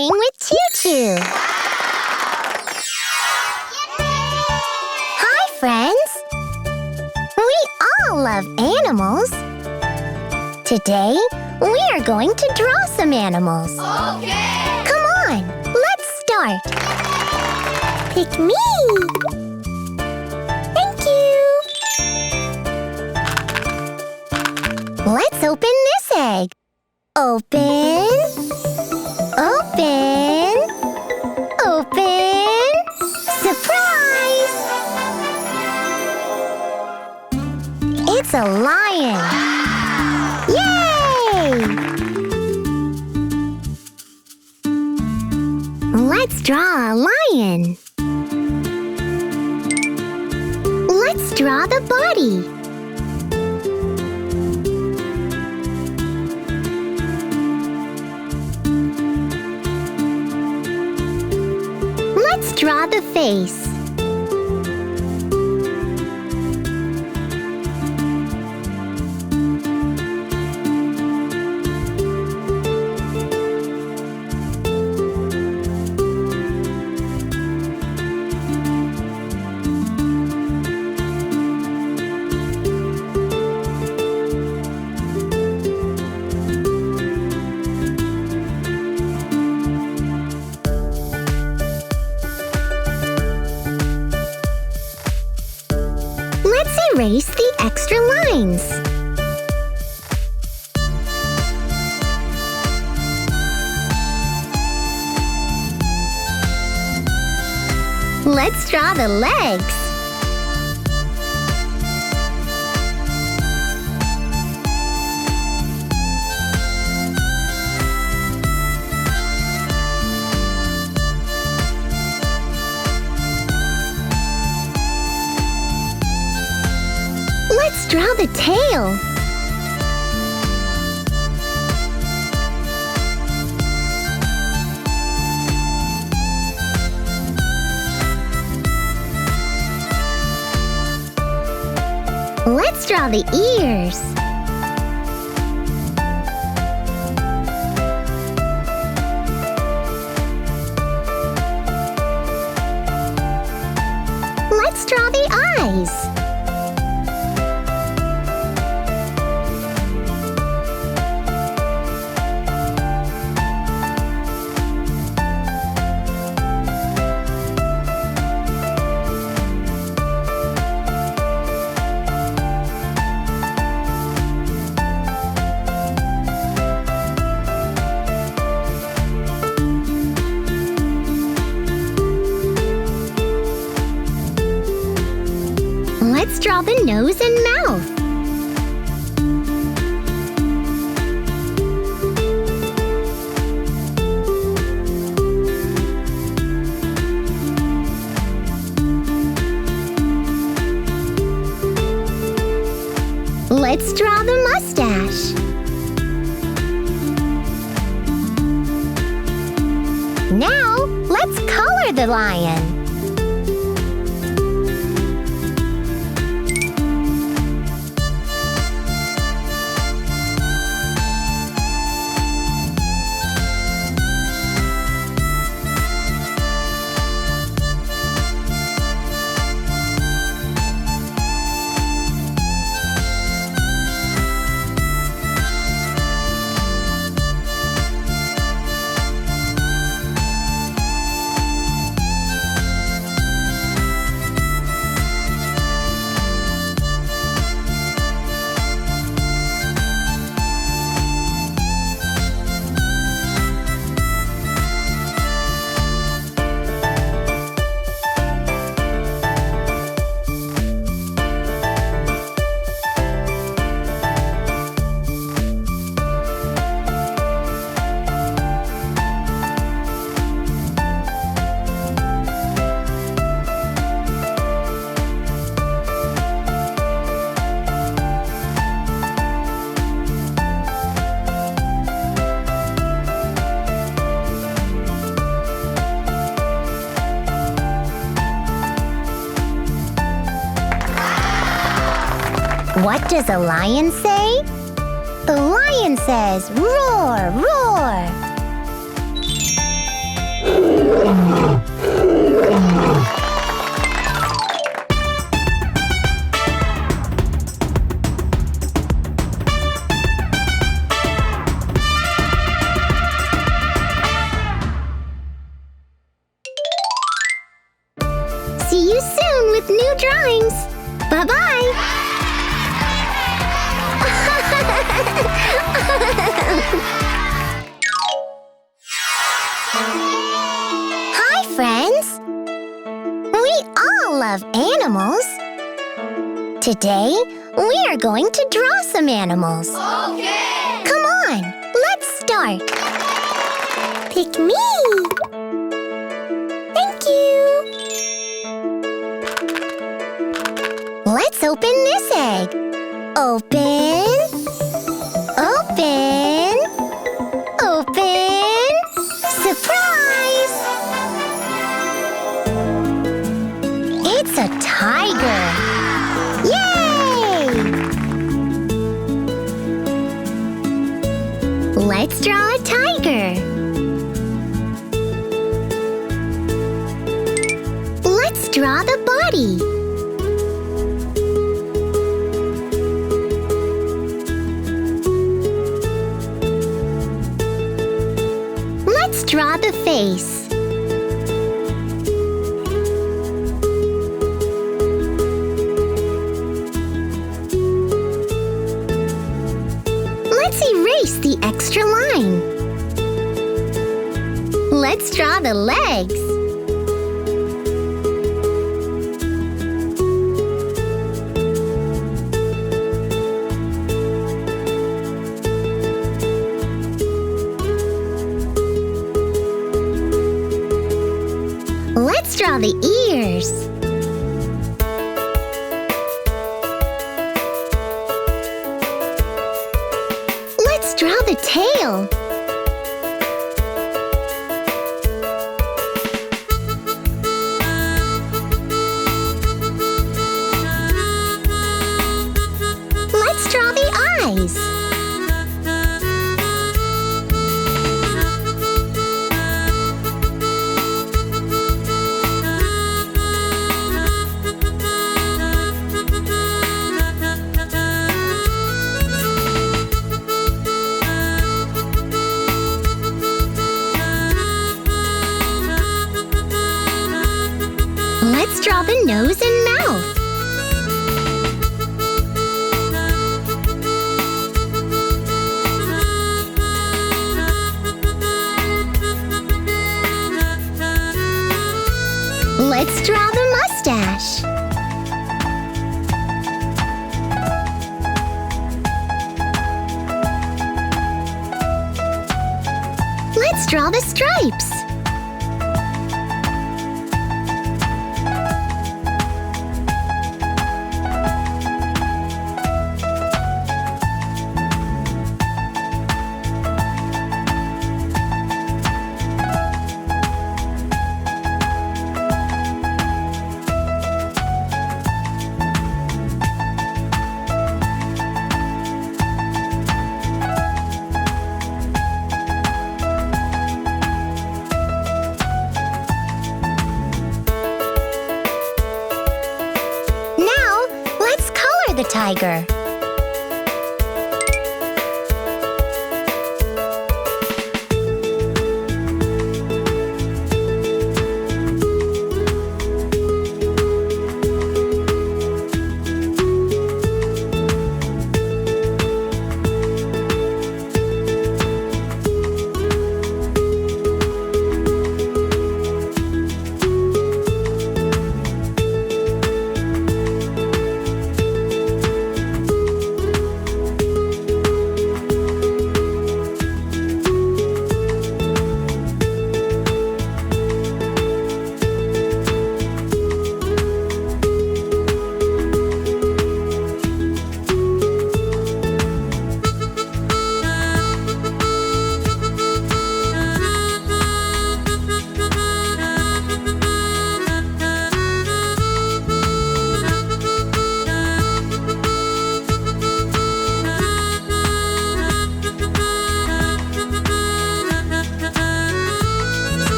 playing with ChuChu. Hi, friends. We all love animals. Today, we are going to draw some animals. Okay! Come on, let's start. Pick me. Thank you. Let's open this egg. Open. Open. Open. Surprise! It's a lion. Yay! Let's draw a lion. Let's draw the body. Let's draw the face. Let's erase the extra lines. Let's draw the legs. Let's draw the tail. Let's draw the ears. Let's draw the eyes. Let's draw the nose and mouth. Let's draw the mustache. Now, let's color the lion. What does a lion say? The lion says, roar, roar. drawings. Bye-bye. Hi, friends. We all love animals. Today, we are going to draw some animals. Okay! Come on, let's start. Pick me. Thank you. Let's open this egg. Open. Open. Open. Surprise! It's a tiger. Yay! Let's draw a tiger. Let's draw the body. Let's draw the face. Let's erase the extra line. Let's draw the legs. Let's draw the ears. Let's draw the tail. Let's draw the eyes. Let's draw the nose and mouth. Let's draw the mustache. Let's draw the stripes. The tiger.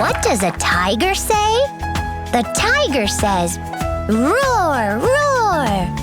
What does a tiger say? The tiger says, "Roar, roar."